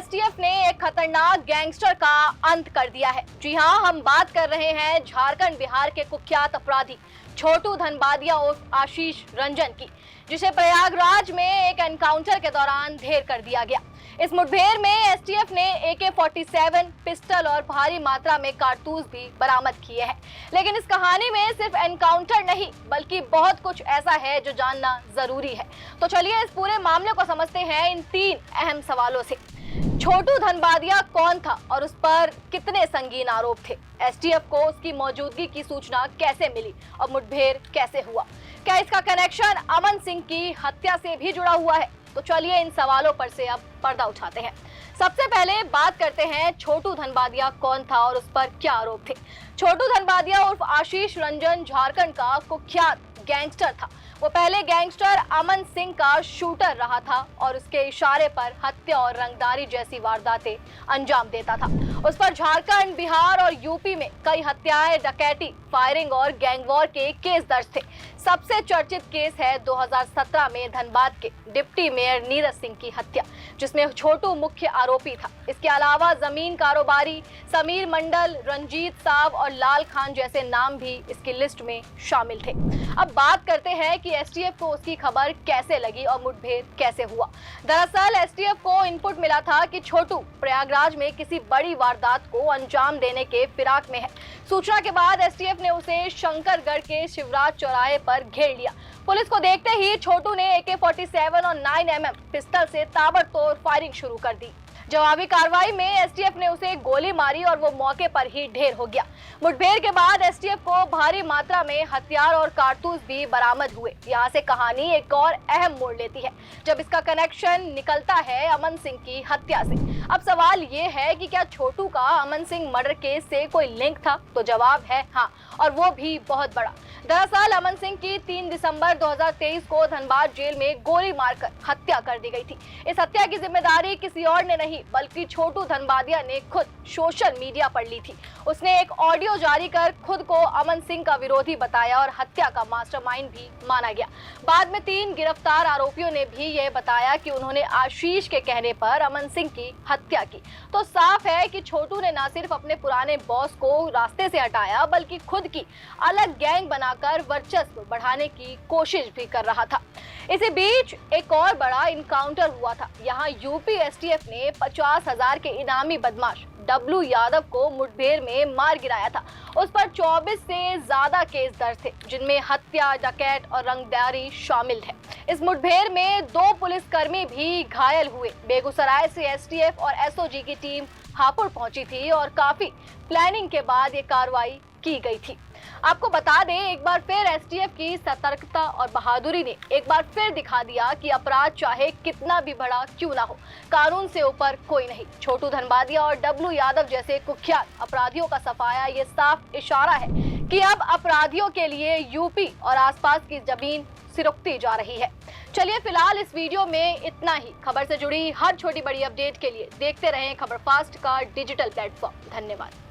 STF ने एक खतरनाक गैंगस्टर का अंत कर दिया है। जी हां, हम बात कर रहे हैं झारखंड बिहार के कुख्यात अपराधी छोटू धनबादिया उर्फ आशीष रंजन की, जिसे प्रयागराज में एक एनकाउंटर के दौरान ढेर कर दिया गया। इस मुठभेड़ में एसटीएफ ने AK-47 पिस्टल और भारी मात्रा में कारतूस भी बरामद किए हैं। लेकिन इस कहानी में सिर्फ एनकाउंटर नहीं बल्कि बहुत कुछ ऐसा है जो जानना जरूरी है। तो चलिए इस पूरे मामले को समझते हैं इन 3 अहम सवालों से। छोटू धनबादिया कौन था और उस पर कितने संगीन आरोप थे? एसटीएफ को उसकी मौजूदगी की सूचना कैसे मिली और मुठभेड़ कैसे हुआ? क्या इसका कनेक्शन अमन सिंह की हत्या से भी जुड़ा हुआ है? तो चलिए इन सवालों पर से अब पर्दा उठाते हैं। सबसे पहले बात करते हैं छोटू धनबादिया कौन था और उस पर क्या आरोप थे। छोटू धनबादिया उर्फ आशीष रंजन झारखंड का कुख्यात गैंगस्टर था। वो पहले गैंगस्टर अमन सिंह का शूटर रहा था और उसके इशारे पर हत्या और रंगदारी जैसी वारदातें अंजाम देता था। उस पर झारखंड, बिहार और यूपी में कई हत्याएं, डकैती, फायरिंग और गैंगवॉर के केस दर्ज थे। सबसे चर्चित केस है 2017 में धनबाद के डिप्टी मेयर नीरज सिंह की हत्या, जिसमें छोटू मुख्य आरोपी था। इसके अलावा जमीन कारोबारी समीर मंडल, रंजीत साव और लाल खान जैसे नाम भी इसकी लिस्ट में शामिल थे। अब बात करते हैं कि एसटीएफ को उसकी खबर कैसे लगी और मुठभेड़ कैसे हुआ। दरअसल एसटीएफ को इनपुट मिला था कि छोटू प्रयागराज में किसी बड़ी वारदात को अंजाम देने के फिराक में है। सूचना के बाद एसटीएफ ने उसे शंकरगढ़ के शिवराज चौराहे पर घेर लिया। पुलिस को देखते ही छोटू ने AK-47 और 9mm पिस्टल से ताबड़तोड़ फायरिंग शुरू कर दी। जवाबी कार्रवाई में एसटीएफ ने उसे गोली मारी और वो मौके पर ही ढेर हो गया। मुठभेड़ के बाद एसटीएफ को भारी मात्रा में हथियार और कारतूस भी बरामद हुए। यहाँ से कहानी एक और अहम मोड़ लेती है जब इसका कनेक्शन निकलता है अमन सिंह की हत्या से। अब सवाल ये है कि क्या छोटू का अमन सिंह मर्डर केस से कोई लिंक था? तो जवाब है हाँ, और वो भी बहुत बड़ा। दरअसल अमन सिंह की 3 दिसंबर 2023 को धनबाद जेल में गोली मारकर हत्या कर दी गई थी। इस हत्या की जिम्मेदारी किसी और ने नहीं बल्कि छोटू धनबादिया ने खुद सोशल मीडिया पर ली थी। उसने एक ऑडियो जारी कर खुद को अमन सिंह का विरोधी बताया और हत्या का मास्टरमाइंड भी माना गया। बाद में 3 गिरफ्तार आरोपियों ने भी यह बताया कि उन्होंने आशीष के कहने पर अमन सिंह की हत्या की। तो साफ है कि छोटू ने न सिर्फ अपने पुराने बॉस को रास्ते से हटाया बल्कि खुद की अलग गैंग बनाकर वर्चस्व बढ़ाने की कोशिश भी कर रहा था। इसी बीच एक और बड़ा इनकाउंटर हुआ था। यहाँ यूपी एसटीएफ ने 50,000 के इनामी बदमाश डब्लू यादव को मुठभेड़ में मार गिराया था। उस पर 24 से ज्यादा केस दर्ज थे, जिनमें हत्या, डकैत और रंगदारी शामिल है। इस मुठभेड़ में 2 पुलिसकर्मी भी घायल हुए। बेगूसराय से एसटीएफ और एसओजी की टीम हापुड़ पहुंची थी और काफी प्लानिंग के बाद ये कार्रवाई की गई थी। आपको बता दें, एक बार फिर एसटीएफ की सतर्कता और बहादुरी ने एक बार फिर दिखा दिया कि अपराध चाहे कितना भी बड़ा क्यों ना हो, कानून से ऊपर कोई नहीं। छोटू धनबादिया और डब्लू यादव जैसे कुख्यात अपराधियों का सफाया ये साफ इशारा है कि अब अपराधियों के लिए यूपी और आसपास की जमीन सिरकती जा रही है। चलिए फिलहाल इस वीडियो में इतना ही। खबर से जुड़ी हर छोटी बड़ी अपडेट के लिए देखते रहें खबर फास्ट का डिजिटल प्लेटफॉर्म। धन्यवाद।